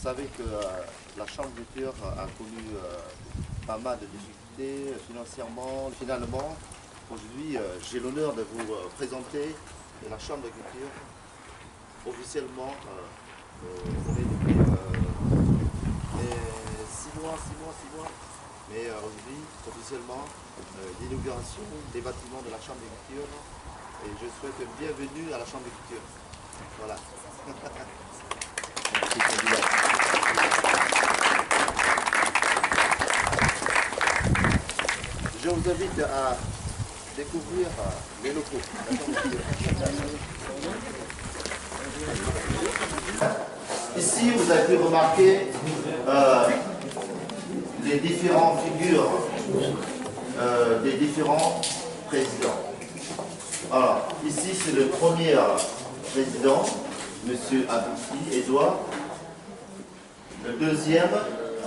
Vous savez que la Chambre de culture a connu pas mal de difficultés financièrement. Finalement, aujourd'hui, j'ai l'honneur de vous présenter la Chambre de culture. Officiellement, on est depuis 6 mois. Mais aujourd'hui, officiellement, l'inauguration des bâtiments de la Chambre de culture. Et je souhaite une bienvenue à la Chambre de culture. Voilà. Je vous invite à découvrir les locaux. Ici, vous avez pu remarquer les différentes figures des différents présidents. Alors, ici, c'est le premier président, M. Abouti Edouard. Le deuxième,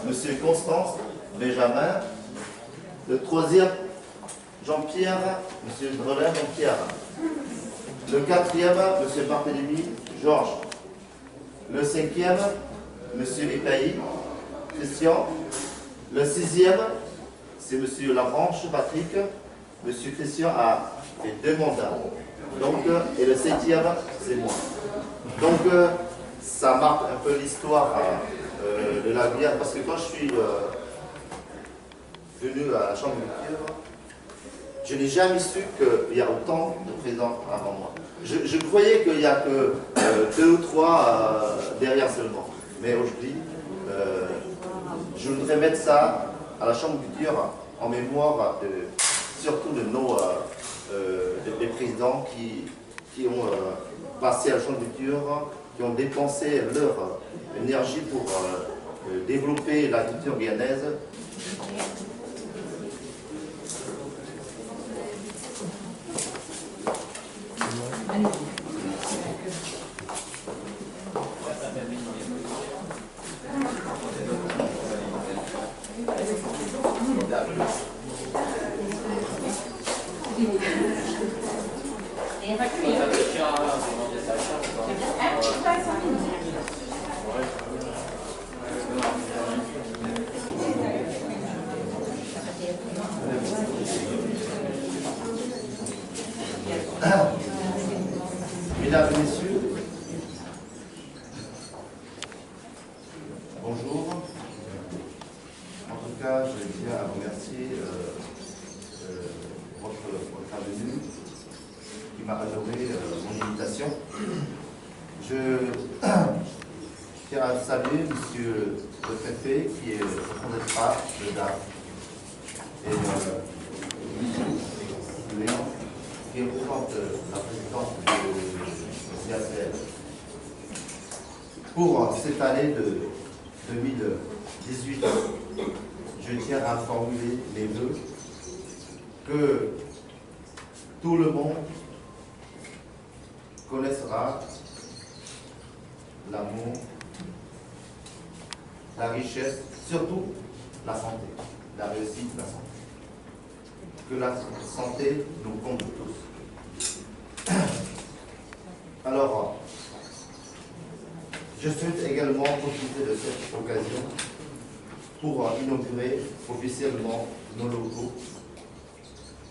M. Constance Benjamin. Le troisième, Jean-Pierre, M. Drelin Jean-Pierre. Le quatrième, M. Barthélemy Georges. Le cinquième, M. Epaï Christian. Le sixième, c'est M. Labranche Patrick. M. Christian a fait 2 mandats. Donc, et le septième, c'est moi. Donc, ça marque un peu l'histoire de la Guyane, parce que quand je suis venu à la Chambre de culture, je n'ai jamais su qu'il y a autant de présidents avant moi. Je croyais qu'il n'y a que 2 ou 3 derrière seulement. Mais aujourd'hui, je voudrais mettre ça à la Chambre de culture en mémoire surtout de nos des présidents qui ont passé à la Chambre de culture, qui ont dépensé leur énergie pour développer la culture guyanaise. Mesdames et messieurs, bonjour. En tout cas, je tiens à remercier votre venue qui m'a adoré mon invitation. Je tiens à saluer monsieur le préfet qui est le fondateur de DAF et Léon qui représente la présidence de CACL. Pour cette année de 2018, je tiens à formuler les vœux que tout le monde connaîtra l'amour, la richesse, surtout la santé, la réussite de la santé. Que la santé nous compte tous. Alors, je souhaite également profiter de cette occasion pour inaugurer officiellement nos locaux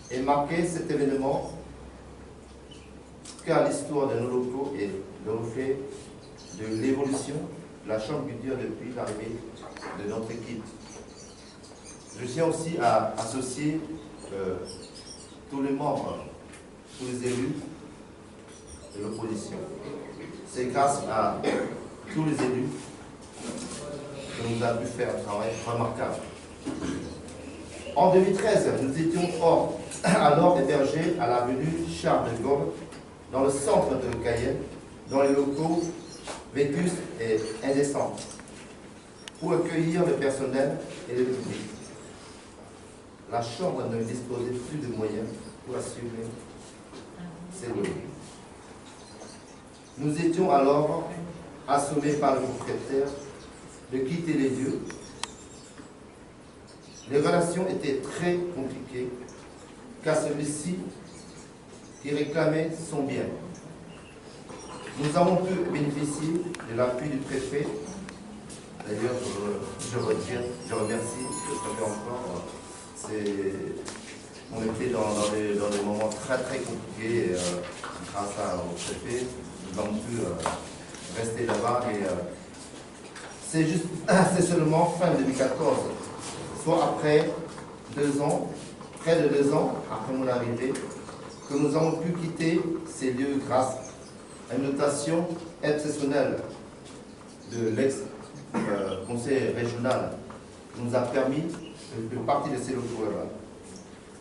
et marquer cet événement, car l'histoire de nos locaux est le reflet de l'évolution de la Chambre de culture depuis l'arrivée de notre équipe. Je tiens aussi à associer tous les membres, tous les élus de l'opposition. C'est grâce à tous les élus que nous avons pu faire un travail remarquable. En 2013, nous étions alors hébergés à l'avenue Charles de Gaulle, dans le centre de Cayenne, dans les locaux vétustes et indécents, pour accueillir le personnel et le public. La Chambre ne disposait plus de moyens pour assurer ces logements. Nous étions alors assommés par le propriétaire de quitter les lieux. Les relations étaient très compliquées, car celui-ci qui réclamait son bien. Nous avons pu bénéficier de l'appui du préfet D'ailleurs, je remercie, je savais encore, on était dans des moments très très compliqués, et, grâce au préfet, nous avons pu rester là-bas, et c'est seulement fin 2014, soit après 2 ans, près de 2 ans après mon arrivée, que nous avons pu quitter ces lieux grâce à une notation exceptionnelle de l'ex-conseil régional qui nous a permis de partir de ces locaux-là.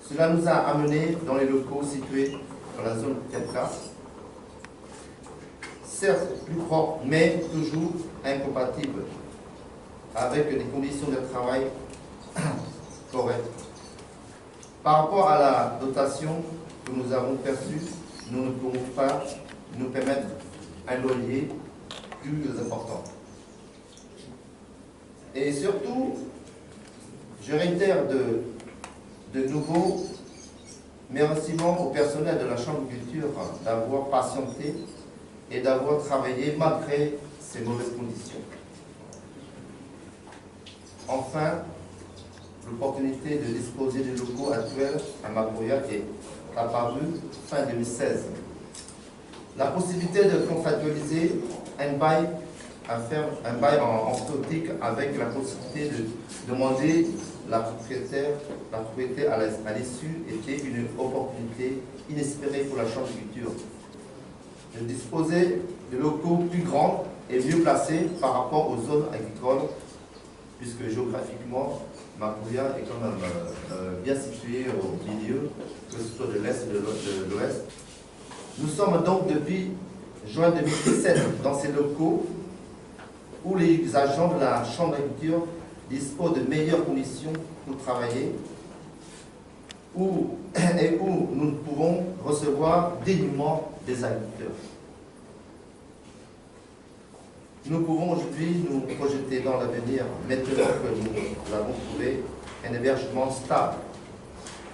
Cela nous a amenés dans les locaux situés dans la zone Telka, certes plus propres, mais toujours incompatibles avec des conditions de travail correctes. Par rapport à la dotation que nous avons perçue, nous ne pouvons pas nous permettre un loyer plus important. Et surtout, je réitère de nouveau mes remerciements au personnel de la Chambre de culture d'avoir patienté et d'avoir travaillé malgré ces mauvaises conditions. Enfin, l'opportunité de disposer des locaux actuels à Makoya est apparue fin 2016. La possibilité de contractualiser un bail, en optique avec la possibilité de demander la propriété à l'issue était une opportunité inespérée pour la Chambre de culture. De disposer de locaux plus grands et mieux placés par rapport aux zones agricoles, puisque géographiquement, Makoya est quand même bien situé au milieu, que ce soit de l'Est et de l'Ouest. Nous sommes donc depuis juin 2017 dans ces locaux où les agents de la Chambre d'agriculture disposent de meilleures conditions pour travailler et où nous pouvons recevoir dignement des agriculteurs. Nous pouvons aujourd'hui nous projeter dans l'avenir, maintenant que nous avons trouvé un hébergement stable.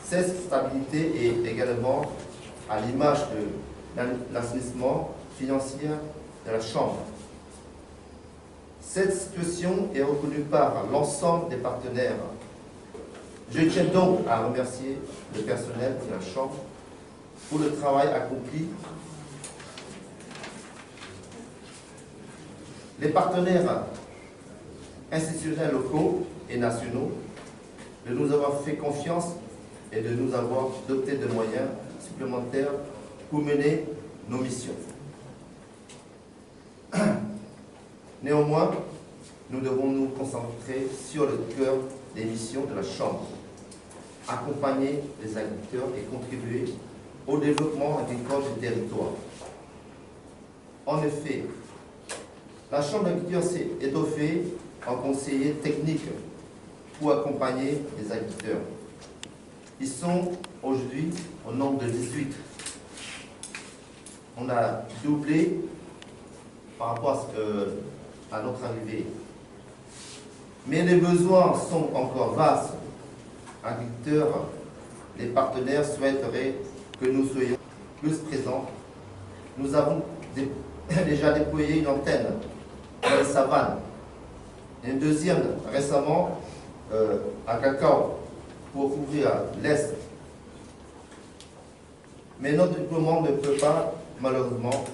Cette stabilité est également à l'image de l'assainissement financier de la Chambre. Cette situation est reconnue par l'ensemble des partenaires. Je tiens donc à remercier le personnel de la Chambre pour le travail accompli. Les partenaires institutionnels locaux et nationaux de nous avoir fait confiance et de nous avoir doté de moyens supplémentaires pour mener nos missions. Néanmoins, nous devons nous concentrer sur le cœur des missions de la Chambre, accompagner les agriculteurs et contribuer au développement agricole du territoire. En effet, la Chambre d'agriculture s'est étoffée en conseillers techniques pour accompagner les agriculteurs. Ils sont aujourd'hui au nombre de 18. On a doublé par rapport à notre arrivée. Mais les besoins sont encore vastes. Agriculteurs, les partenaires souhaiteraient que nous soyons plus présents. Nous avons déjà déployé une antenne dans les savanes, une deuxième récemment à Cacao pour couvrir l'Est. Mais notre déploiement ne peut pas, malheureusement,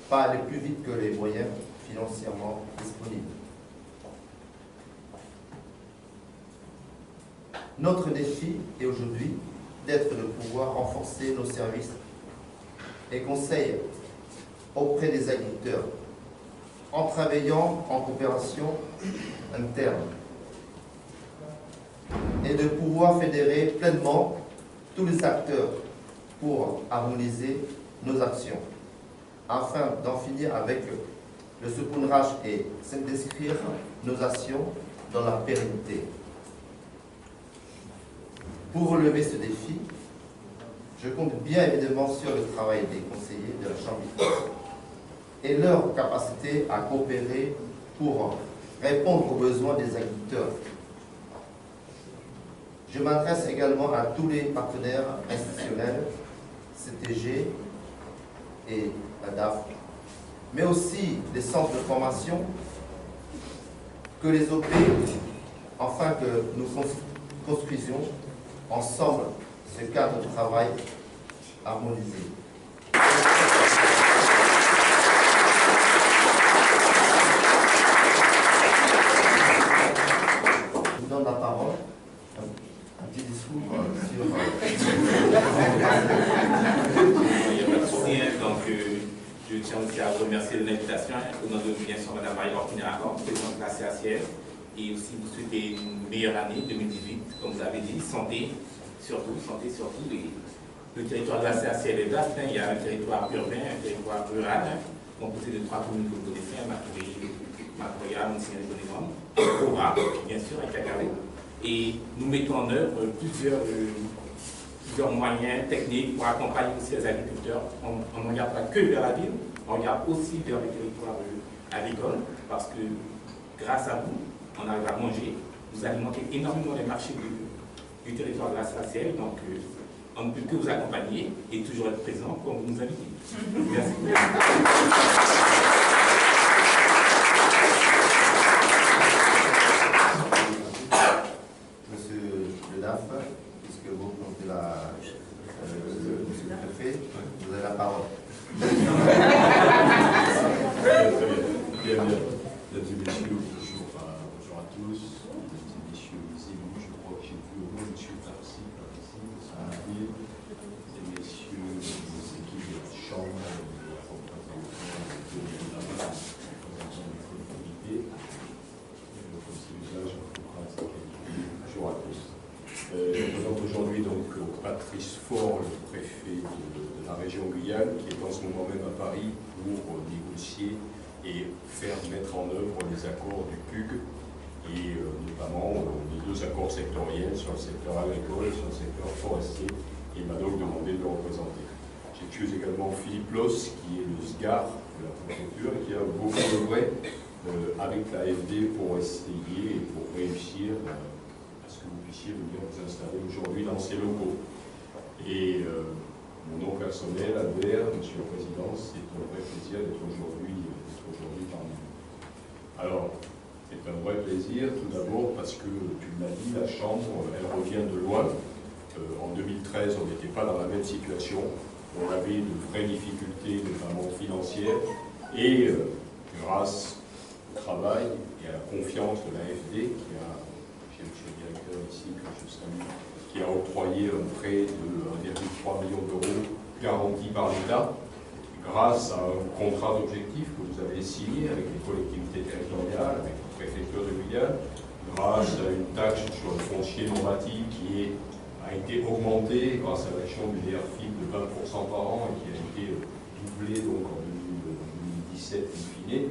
pas aller plus vite que les moyens financièrement disponibles. Notre défi est aujourd'hui d'être de pouvoir renforcer nos services et conseils auprès des agriculteurs en travaillant en coopération interne et de pouvoir fédérer pleinement tous les acteurs pour harmoniser nos actions afin d'en finir avec le saupoudrage et d'inscrire nos actions dans la pérennité. Pour relever ce défi, je compte bien évidemment sur le travail des conseillers de la Chambre et leur capacité à coopérer pour répondre aux besoins des agriculteurs. Je m'adresse également à tous les partenaires institutionnels, CTG et la DAF, mais aussi les centres de formation que les OP, afin que nous construisions ensemble ce cadre de travail harmonisé. Je vous donne la parole. Un petit discours sur... Donc, je tiens aussi à vous remercier de l'invitation au nom de bien sûr Mme Marie-Laure, présidente de la CACF, et aussi vous souhaiter une meilleure année 2018, comme vous l'avez dit, santé surtout. Et le territoire de la CACF est vaste, il y a un territoire urbain, un territoire rural, composé de 3 communes que vous connaissez, Macoya, Monsigny-les-Bonnements, Cora, bien sûr, et Cacaré. Et nous mettons en œuvre plusieurs moyens techniques pour accompagner aussi les agriculteurs. On ne regarde pas que vers la ville, on regarde aussi vers les territoires agricoles, parce que grâce à vous, on arrive à manger, vous alimentez énormément les marchés du territoire de la SACL, donc on ne peut que vous accompagner et toujours être présent comme vous nous invitez. Merci. Monsieur le DAF, puisque vous comptez monsieur le préfet, vous avez la parole. Mesdames et messieurs, bonjour à tous. Mesdames et messieurs les élus, je crois que j'ai vu au moins M. Tarsi par ici, mesdames et messieurs les équipes de la Chambre, les représentants de la collectivité. Comme c'est l'usage, bonjour à tous. Je présente aujourd'hui donc Patrice Faure, le préfet de la région Guyane, qui est en ce moment même à Paris pour négocier et faire mettre en œuvre les accords du PUG et notamment les 2 accords sectoriels sur le secteur agricole et sur le secteur forestier. Il m'a donc demandé de le représenter. J'accuse également Philippe Loss, qui est le SGAR de la préfecture et qui a beaucoup œuvré avec l'AFD pour essayer et pour réussir à ce que vous puissiez venir vous installer aujourd'hui dans ces locaux. Et mon nom personnel, Albert, Monsieur le Président, c'est un vrai plaisir d'être aujourd'hui parmi nous. Alors, c'est un vrai plaisir, tout d'abord parce que, tu l'as dit, la Chambre, elle revient de loin. En 2013, on n'était pas dans la même situation. On avait de vraies difficultés, notamment financières, et grâce au travail et à la confiance de l'AFD, qui a, j'ai M. le directeur ici, que je salue, qui a octroyé un prêt de 1,3 million d'euros garanti par l'État, grâce à un contrat d'objectif que vous avez signé avec les collectivités territoriales, avec la préfecture de Guyane, grâce à une taxe sur le foncier non bâti qui a été augmentée grâce à l'action du DRFIP de 20% par an et qui a été doublée donc en 2017 in fine.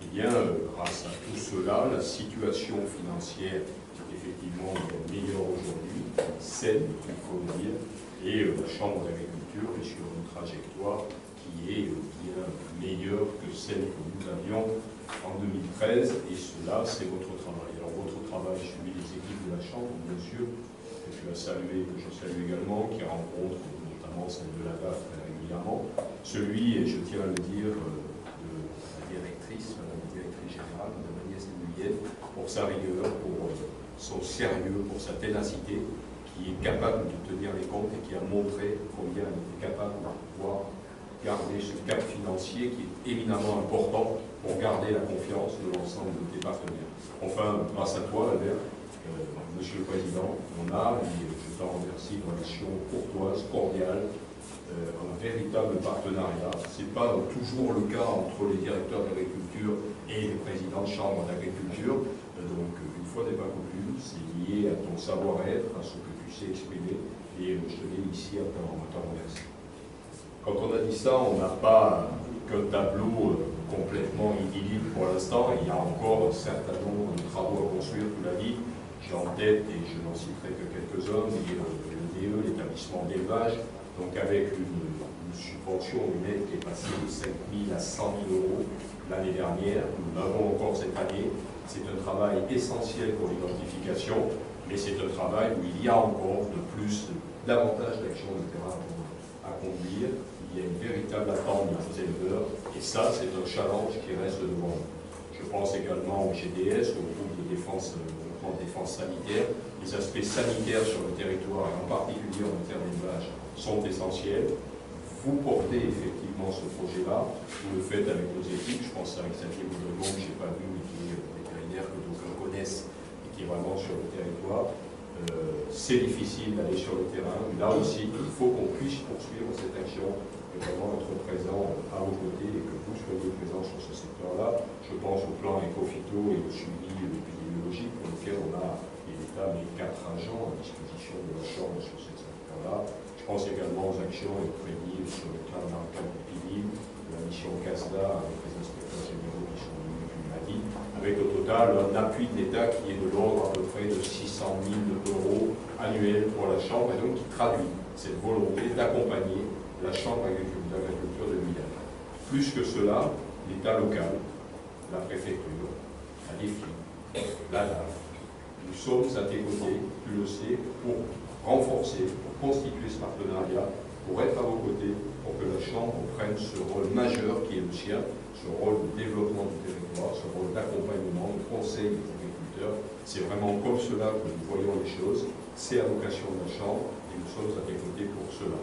Eh bien, grâce à tout cela, la situation financière est effectivement meilleure aujourd'hui, saine, il faut le dire, et la Chambre d'agriculture est sur une trajectoire qui est bien meilleure que celle que nous avions en 2013, et cela, c'est votre travail. Alors, votre travail, celui des équipes de la Chambre, bien sûr, que tu as salué, que je salue également, qui rencontre notamment celle de la DAF régulièrement, celui, et je tiens à le dire, de la directrice, Madame la directrice générale, Madame Agnès Nguyen, pour sa rigueur, pour son sérieux, pour sa ténacité, qui est capable de tenir les comptes et qui a montré combien elle était capable de pouvoir garder ce cap financier qui est éminemment important pour garder la confiance de l'ensemble des partenaires. Enfin, grâce à toi, Albert, Monsieur le Président, on a, et je t'en remercie, une relation courtoise, cordiale, un véritable partenariat. Ce n'est pas toujours le cas entre les directeurs d'agriculture et les présidents de chambre d'agriculture. Donc, une fois n'est pas coutume, c'est lié à ton savoir-être, à ce que tu sais exprimer, et je tenais ici à t'en remercier. Quand on a dit ça, on n'a pas qu'un tableau complètement idyllique pour l'instant. Il y a encore un certain nombre de travaux à construire, tu l'as dit. J'ai en tête, et je n'en citerai que quelques-uns, le DE, l'établissement d'élevage, donc avec une subvention, une aide qui est passée de 5 000 à 100 000 euros l'année dernière. Nous l'avons encore cette année. C'est un travail essentiel pour l'identification, mais c'est un travail où il y a encore davantage d'actions de terrain à conduire. Il y a une véritable attente de nos éleveurs, et ça, c'est un challenge qui reste devant nous. Je pense également au GDS, au groupe de défense, sanitaire. Les aspects sanitaires sur le territoire, et en particulier en matière d'élevage, sont essentiels. Vous portez effectivement ce projet-là, vous le faites avec vos équipes. Je pense à Xavier Boudregon, que je n'ai pas vu, mais qui est vétérinaire, que d'aucuns connaissent, et qui est vraiment sur le territoire. C'est difficile d'aller sur le terrain. Là aussi, il faut qu'on puisse poursuivre cette action et vraiment être présent à vos côtés et que vous soyez présents sur ce secteur-là. Je pense au plan éco-phyto et au suivi épidémiologique pour lequel on a, et l'État met 4 agents à disposition de la Chambre sur ce secteur-là. Je pense également aux actions prévues sur le plan d'épidémie, de la mission CASDA avec les inspecteurs généraux qui sont venus depuis lundi, avec au total un appui de l'État qui est de l'ordre à peu près de 600 000 € annuels pour la Chambre et donc qui traduit cette volonté d'accompagner la Chambre d'agriculture de Guyane. Plus que cela, l'État local, la préfecture, la DEFI, la LAF, nous sommes à tes côtés, tu le sais, pour renforcer, pour constituer ce partenariat, pour être à vos côtés, pour que la Chambre prenne ce rôle majeur qui est le sien, ce rôle de développement du territoire, ce rôle d'accompagnement, de conseil des agriculteurs. C'est vraiment comme cela que nous voyons les choses, c'est la vocation de la Chambre et nous sommes à tes côtés pour cela.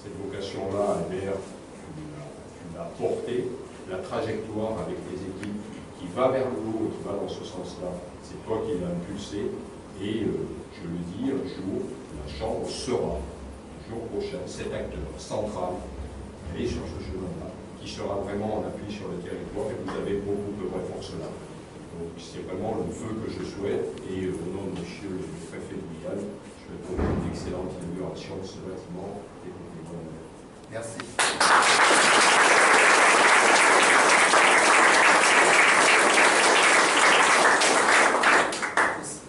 Cette vocation-là, Albert, tu l'as portée, la trajectoire avec tes équipes qui va vers le haut et qui va dans ce sens-là, c'est toi qui l'as impulsé et je le dis, un jour, la Chambre sera, le jour prochain, cet acteur central, elle est sur ce chemin-là, qui sera vraiment en appui sur le territoire et vous avez beaucoup œuvré pour cela. Donc c'est vraiment le vœu que je souhaite et au nom de monsieur le préfet de Guyane, je souhaite donc une excellente inauguration de ce bâtiment et de Merci.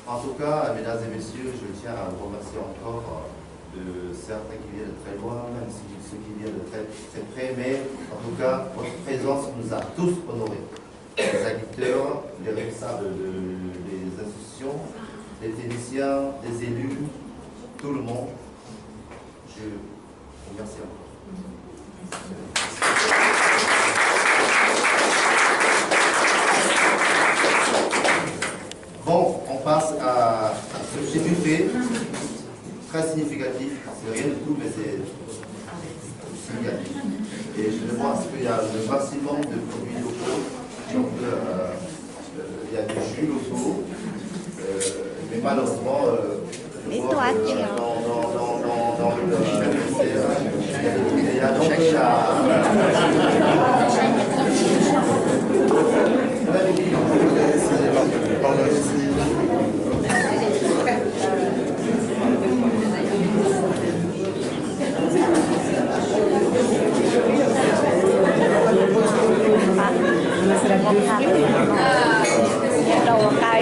En tout cas, mesdames et messieurs, je tiens à vous remercier encore de certains qui viennent de très loin, même si ceux qui viennent de très près, mais en tout cas, votre présence nous a tous honorés. Les agriculteurs, les responsables des institutions, les techniciens, les élus, tout le monde. Je vous remercie encore. Bon, on passe à ce petit buffet très significatif. C'est rien du tout, mais c'est significatif. Et je pense qu'il y a le maximum de produits locaux. Donc, il y a du jus locaux, mais malheureusement, je vois que dans le il y a donc đầu cái